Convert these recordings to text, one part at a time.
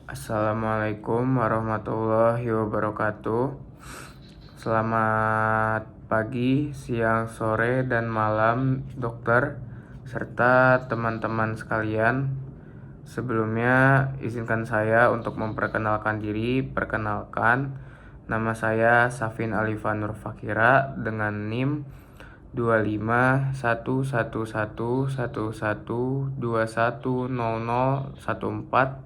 Assalamualaikum warahmatullahi wabarakatuh. Selamat pagi, siang, sore, dan malam, dokter, serta teman-teman sekalian. Sebelumnya, izinkan saya untuk memperkenalkan diri. Perkenalkan, nama saya Safin Alifa Nur Fakira dengan NIM 25111111210014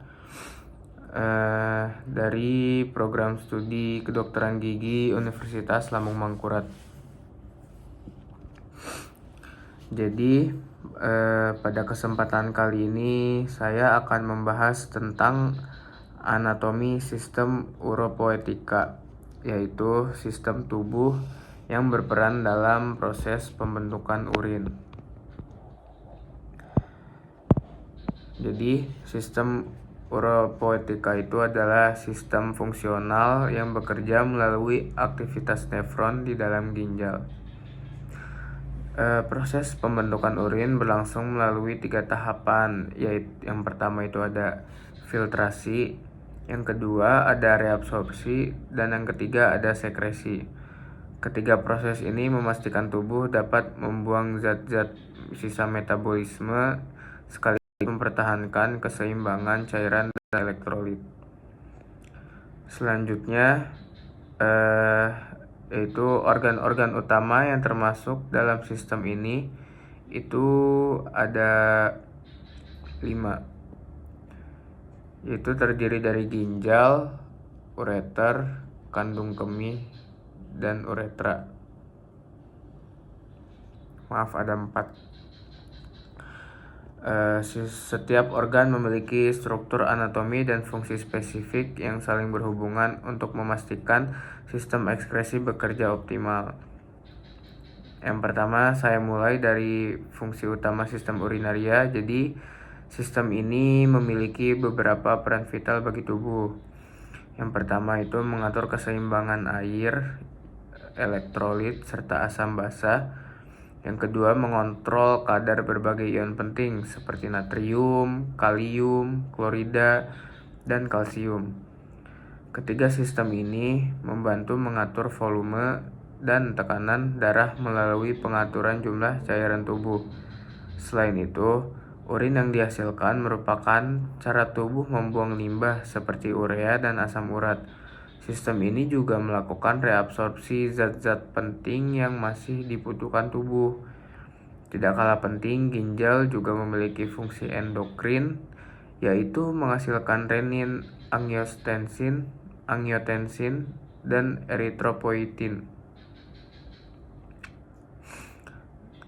dari program studi kedokteran gigi Universitas Lambung Mangkurat. Jadi pada kesempatan kali ini saya akan membahas tentang anatomi sistem uropoetika, yaitu sistem tubuh yang berperan dalam proses pembentukan urin. Jadi sistem uropoetika itu adalah sistem fungsional yang bekerja melalui aktivitas nefron di dalam ginjal. Proses pembentukan urin berlangsung melalui 3 tahapan, yaitu yang pertama itu ada filtrasi, yang kedua ada reabsorpsi, dan yang ketiga ada sekresi. Ketiga proses ini memastikan tubuh dapat membuang zat-zat sisa metabolisme sekaligus mempertahankan keseimbangan cairan dan elektrolit. Selanjutnya yaitu organ-organ utama yang termasuk dalam sistem ini itu ada 5, yaitu terdiri dari ginjal, ureter, kandung kemih, dan uretra. Maaf, ada 4. Setiap organ memiliki struktur anatomi dan fungsi spesifik yang saling berhubungan untuk memastikan sistem ekskresi bekerja optimal. Yang pertama, saya mulai dari fungsi utama sistem urinaria. Jadi, sistem ini memiliki beberapa peran vital bagi tubuh. Yang pertama itu mengatur keseimbangan air, elektrolit, serta asam basa. Yang kedua, mengontrol kadar berbagai ion penting seperti natrium, kalium, klorida, dan kalsium. Ketiga, sistem ini membantu mengatur volume dan tekanan darah melalui pengaturan jumlah cairan tubuh. Selain itu, urin yang dihasilkan merupakan cara tubuh membuang limbah seperti urea dan asam urat. Sistem ini juga melakukan reabsorpsi zat-zat penting yang masih dibutuhkan tubuh. Tidak kalah penting, ginjal juga memiliki fungsi endokrin, yaitu menghasilkan renin, angiotensin, dan eritropoietin.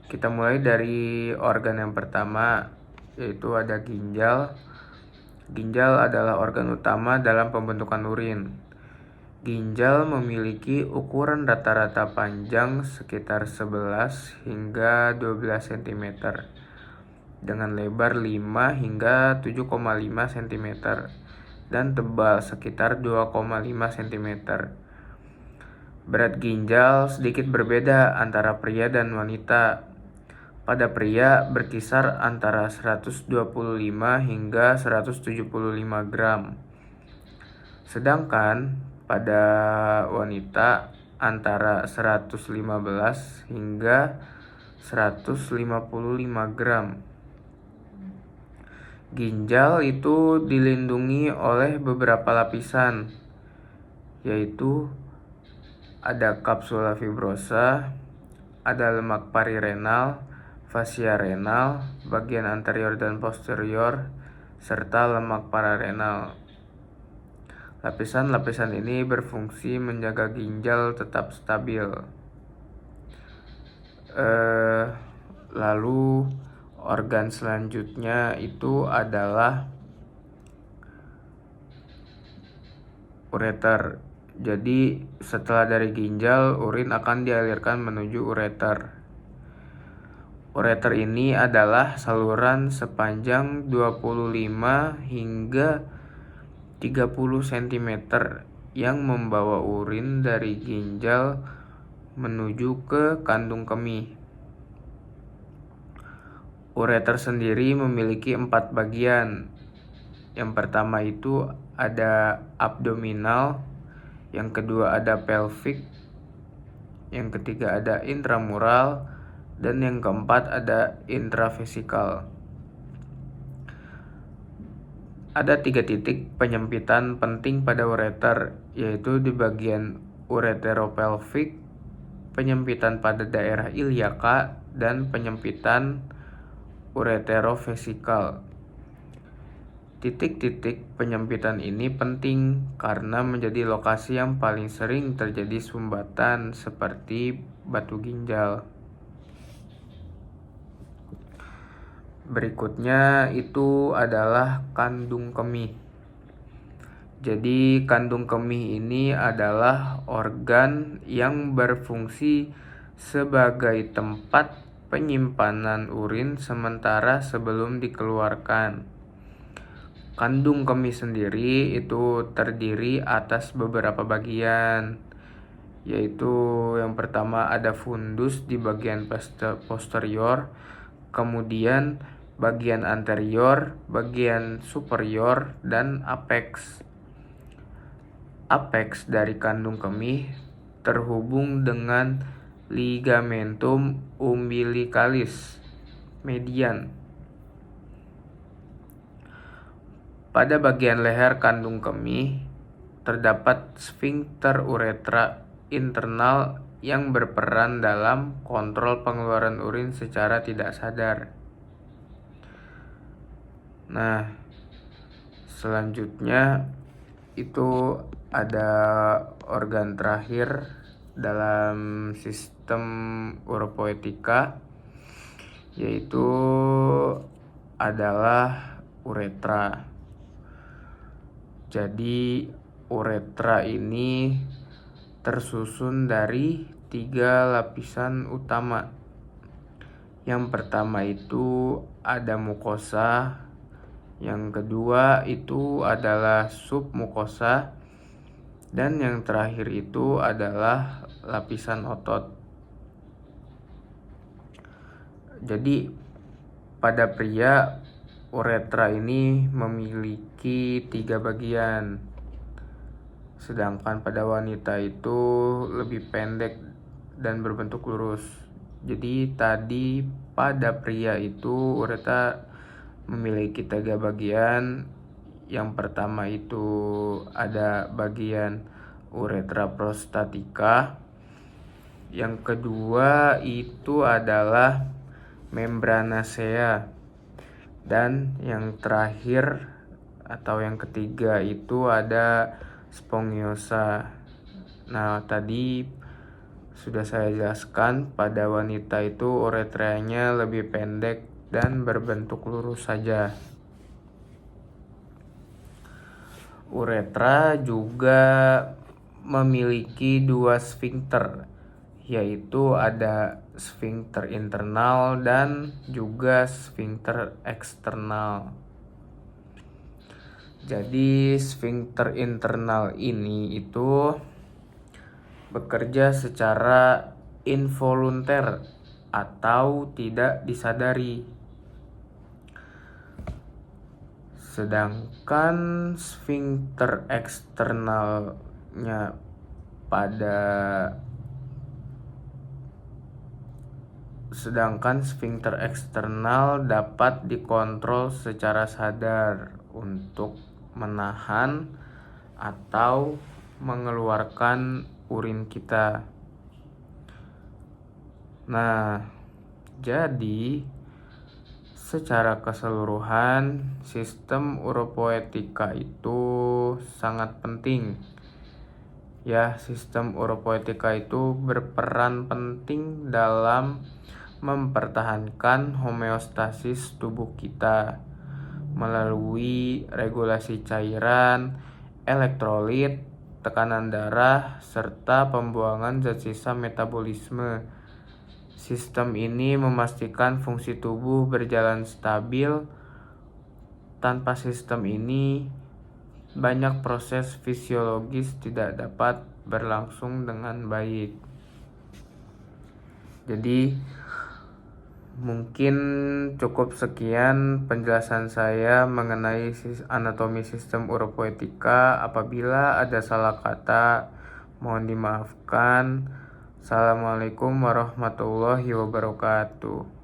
Kita mulai dari organ yang pertama, yaitu ada ginjal. Ginjal adalah organ utama dalam pembentukan urin. Ginjal memiliki ukuran rata-rata panjang sekitar 11 hingga 12 cm dengan lebar 5 hingga 7,5 cm dan tebal sekitar 2,5 cm. Berat ginjal sedikit berbeda antara pria dan wanita. Pada pria berkisar antara 125 hingga 175 gram. Sedangkan pada wanita antara 115 hingga 155 gram. Ginjal itu dilindungi oleh beberapa lapisan, yaitu ada kapsula fibrosa, ada lemak parirenal, fascia renal, bagian anterior dan posterior, serta lemak pararenal. Lapisan-lapisan ini berfungsi menjaga ginjal tetap stabil. Lalu organ selanjutnya itu adalah ureter. Jadi setelah dari ginjal, urin akan dialirkan menuju ureter. Ureter ini adalah saluran sepanjang 25 hingga 30 cm yang membawa urin dari ginjal menuju ke kandung kemih. Ureter sendiri memiliki 4 bagian, Yang pertama itu ada abdominal, yang kedua ada pelvic, yang ketiga ada intramural, dan yang keempat ada intravesikal. Ada 3 titik penyempitan penting pada ureter, yaitu di bagian ureteropelvic, penyempitan pada daerah iliaka, dan penyempitan ureterovesikal. Titik-titik penyempitan ini penting karena menjadi lokasi yang paling sering terjadi sumbatan seperti batu ginjal. Berikutnya itu adalah kandung kemih. Jadi kandung kemih ini adalah organ yang berfungsi sebagai tempat penyimpanan urin sementara sebelum dikeluarkan. Kandung kemih sendiri itu terdiri atas beberapa bagian, yaitu yang pertama ada fundus di bagian posterior, kemudian bagian anterior, bagian superior, dan apex. Apex dari kandung kemih terhubung dengan ligamentum umbilicalis median. Pada bagian leher kandung kemih terdapat sfinkter uretra internal yang berperan dalam kontrol pengeluaran urin secara tidak sadar. Nah, selanjutnya itu ada organ terakhir dalam sistem uropoetika, yaitu adalah uretra. Jadi uretra ini tersusun dari 3 lapisan utama. Yang pertama itu ada mukosa, yang kedua itu adalah submukosa, dan yang terakhir itu adalah lapisan otot. Jadi pada pria uretra ini memiliki 3 bagian, sedangkan pada wanita itu lebih pendek dan berbentuk lurus. Jadi tadi pada pria itu uretra memiliki 3 bagian. Yang pertama itu ada bagian uretra prostatica, yang kedua itu adalah membranacea, dan yang terakhir atau yang ketiga itu ada spongiosa. Nah, tadi sudah saya jelaskan pada wanita itu uretranya lebih pendek dan berbentuk lurus saja. Uretra juga memiliki 2 sfinkter, yaitu ada sfinkter internal dan juga sfinkter eksternal. Jadi sfinkter internal ini itu bekerja secara involunter atau tidak disadari. Sedangkan sfinkter eksternalnya sfinkter eksternal dapat dikontrol secara sadar untuk menahan atau mengeluarkan urin kita. Nah, jadi secara keseluruhan sistem uropoetika itu sangat penting. Ya, sistem uropoetika itu berperan penting dalam mempertahankan homeostasis tubuh kita melalui regulasi cairan, elektrolit, tekanan darah, serta pembuangan zat sisa metabolisme. Sistem ini memastikan fungsi tubuh berjalan stabil. Tanpa sistem ini, banyak proses fisiologis tidak dapat berlangsung dengan baik. Jadi Mungkin cukup sekian penjelasan saya mengenai anatomi sistem uropoetika. Apabila ada salah kata, mohon dimaafkan. Assalamualaikum warahmatullahi wabarakatuh.